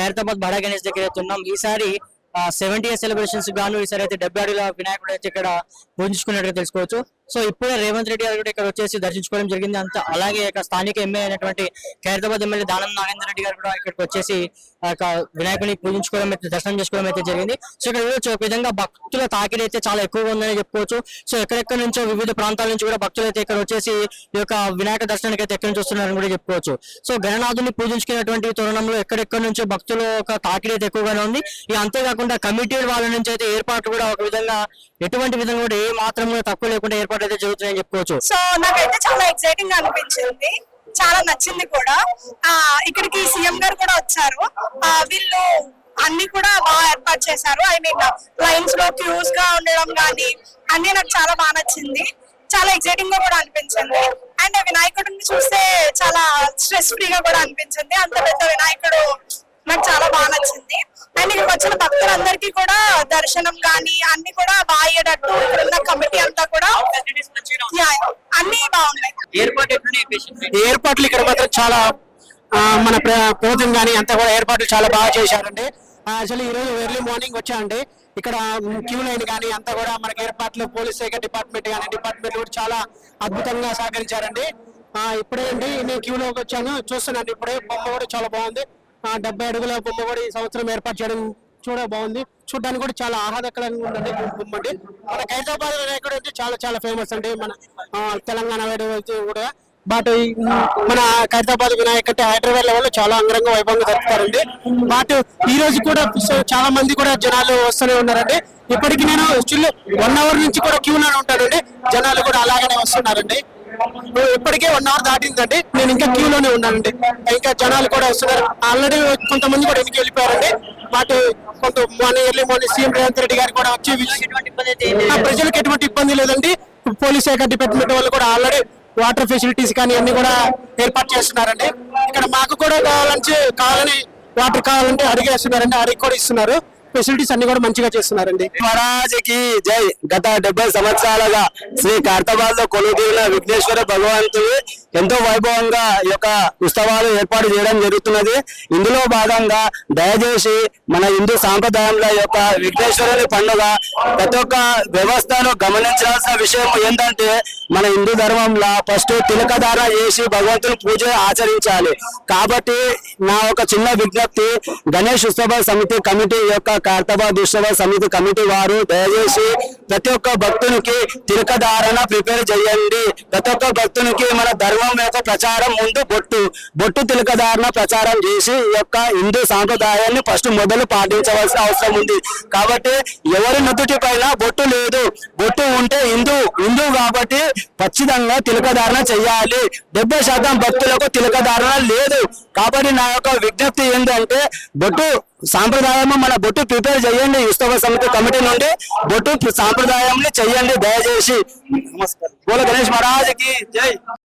ఖైరతాబాద్ బడా గణేష్ దగ్గర అయితే ఉన్నాం. ఈసారి 70 ఇయర్ సెలబ్రేషన్స్ గాను ఈసారి అయితే 70 అడుగుల వినాయకుడు అయితే ఇక్కడ పూజించుకున్నట్టుగా తెలుసుకోవచ్చు. సో ఇప్పుడే రేవంత్ రెడ్డి గారు కూడా ఇక్కడ వచ్చేసి దర్శించుకోవడం జరిగింది. అంత అలాగే ఇక్కడ స్థానిక ఎమ్మెల్యే అయినటువంటి ఖైరతాబాద్ ఎమ్మెల్యే దానం నాగేంద్ర రెడ్డి గారు కూడా ఇక్కడికి వచ్చేసి వినాయకుడిని పూజించుకోవడం అయితే దర్శనం చేసుకోవడం అయితే జరిగింది. సో ఇక్కడ చూడొచ్చు ఒక విధంగా భక్తుల తాకిడి అయితే చాలా ఎక్కువగా ఉందని చెప్పుకోవచ్చు. సో ఎక్కడెక్కడ నుంచో వివిధ ప్రాంతాల నుంచి కూడా భక్తులు అయితే ఇక్కడ వచ్చేసి ఈ యొక్క వినాయక దర్శనానికి అయితే ఎక్కడి నుంచి వస్తున్నారని కూడా చెప్పుకోవచ్చు. సో గణనాథుని పూజించుకునేటువంటి తరుణంలో ఎక్కడెక్కడ నుంచో భక్తుల ఒక తాకిడి అయితే ఎక్కువగానే ఉంది. ఇక అంతేకాకుండా కమిటీ వాళ్ళ నుంచి అయితే ఏర్పాట్లు కూడా ఒక విధంగా ఎటువంటి విధంగా కూడా ఏ మాత్రం కూడా తక్కువ లేకుండా ఏర్పాటు అయితే జరుగుతున్నాయని చెప్పుకోవచ్చు. సో నాకైతే చాలా ఎక్సైటింగ్ గా అనిపించింది, చాలా నచ్చింది కూడా. ఇక్కడికి సీఎం గారు కూడా వచ్చారు. వీళ్ళు అన్ని కూడా బాగా ఏర్పాటు చేశారు. ఐ మీన్ లైన్స్ లో క్యూస్ గా ఉండడం కానీ అన్ని నాకు చాలా బాగా నచ్చింది. చాలా ఎక్సైటింగ్ గా కూడా అనిపించింది. అండ్ వినాయకుడిని చూస్తే చాలా స్ట్రెస్ ఫ్రీగా కూడా అనిపించింది. అంత పెద్ద వినాయకుడు నాకు చాలా బాగా నచ్చింది. అండ్ ఇక్కడికి వచ్చిన భక్తులందరికీ కూడా దర్శనం కానీ అన్ని కూడా బాగా అయ్యేటట్టు ఇక్కడున్న కమిటీ అంతా కూడా అన్ని బాగున్నాయి. ఏర్పాట్లు ఇక్కడ మాత్రం చాలా మన ప్రభుత్వం కానీ అంతా కూడా ఏర్పాట్లు చాలా బాగా చేశారండి. అసలు ఈ రోజు ఎర్లీ మార్నింగ్ వచ్చాయండి. ఇక్కడ క్యూ లైన్ కానీ అంతా కూడా మనకి ఏర్పాట్లు పోలీస్ శాఖ డిపార్ట్మెంట్ కూడా చాలా అద్భుతంగా సహకరించారండి. ఇప్పుడే అండి నేను క్యూలోకి వచ్చాను, చూస్తున్నాను. ఇప్పుడే బొమ్మ కూడా చాలా బాగుంది. 70 అడుగుల బొమ్మ కూడా ఈ సంవత్సరం ఏర్పాటు చేయడం బాగుంది. చూడడానికి కూడా చాలా ఆహ్లాదకరంగా ఉందండి బొమ్మ అండి. మన ఖైరతాబాద్ వినాయకుడు అంటే చాలా చాలా ఫేమస్ అండి మన తెలంగాణ కూడా. బట్ మన ఖైరతాబాద్ వినాయక్ అంటే హైదరాబాద్ లెవెల్లో చాలా అంగరంగ వైభవంగా జరుపుతారండి. బట్ ఈ రోజు కూడా చాలా మంది కూడా జనాలు వస్తూనే ఉన్నారండి. ఇప్పటికి నేను స్టిల్ 1 అవర్ నుంచి కూడా క్యూలో ఉంటానండి. జనాలు కూడా అలాగనే వస్తున్నారండి. ఇప్పటికే 1 అవర్ దాటిందండి, నేను ఇంకా క్యూలోనే ఉన్నానండి. ఇంకా జనాలు కూడా వస్తున్నారు. ఆల్రెడీ కొంతమంది కూడా వెనక్కి వెళ్ళిపోయారండి. But early morning CM Revanth Reddy garu కూడా వచ్చి ప్రజలకు ఎటువంటి ఇబ్బంది లేదండి. పోలీస్ శాఖ డిపార్ట్మెంట్ వాళ్ళు కూడా ఆల్రెడీ వాటర్ ఫెసిలిటీస్ కానీ అన్ని కూడా ఏర్పాటు చేస్తున్నారండి. ఇక్కడ మాకు కూడా కావాలని వాటర్ కావాలంటే అడిగేస్తున్నారండి, అడిగి కూడా ఇస్తున్నారు. ఫెసిలిటీస్ అన్ని కూడా మంచిగా చేస్తున్నారండి. మహారాజుకి జై. గత 70 సంవత్సరాలుగా శ్రీ ఖైరతాబాద్ లో కొలువుదీరిన విఘ్నేశ్వర భగవంతుడు ఎంతో వైభవంగా ఈ యొక్క ఉత్సవాలు ఏర్పాటు చేయడం జరుగుతున్నది. ఇందులో భాగంగా దయచేసి మన హిందూ సాంప్రదాయంలో యొక్క విఘ్నేశ్వరుని పండుగ ప్రతి ఒక్క వ్యవస్థలో గమనించాల్సిన విషయం ఏంటంటే మన హిందూ ధర్మంలో ఫస్ట్ తిలకధారణ చేసి భగవంతుని పూజ ఆచరించాలి. కాబట్టి నా ఒక చిన్న విజ్ఞప్తి, గణేష్ ఉత్సవ సమితి కమిటీ యొక్క ఖైరతాబాద్ ఉత్సవ సమితి కమిటీ వారు దయచేసి ప్రతి ఒక్క భక్తునికి తిలకధారణ ప్రిపేర్ చేయండి. ప్రతి ఒక్క భక్తునికి మన ధర్మం యొక్క ప్రచారం ముందు బొట్టు తిలకధారణ ప్రచారం చేసి ఈ యొక్క హిందూ సాంప్రదాయాన్ని ఫస్ట్ మొదలు పాటించవలసిన అవసరం ఉంది. కాబట్టి ఎవరి నుదుటి పైన బొట్టు లేదు, బొట్టు ఉంటే హిందూ కాబట్టి ఖచ్చితంగా తిలకధారణ చెయ్యాలి. 70% భక్తులకు తిలకధారణ లేదు. కాబట్టి నా యొక్క విజ్ఞప్తి ఏంటంటే బొట్టు సాంప్రదాయము మన బొట్టు ప్రిపేర్ చేయండి. ఉత్సవ సమితి కమిటీ నుండి బొట్టు సాంప్రదాయం చెయ్యండి దయచేసి. నమస్కారం. బోలో గణేష్ మహారాజ్కి జై.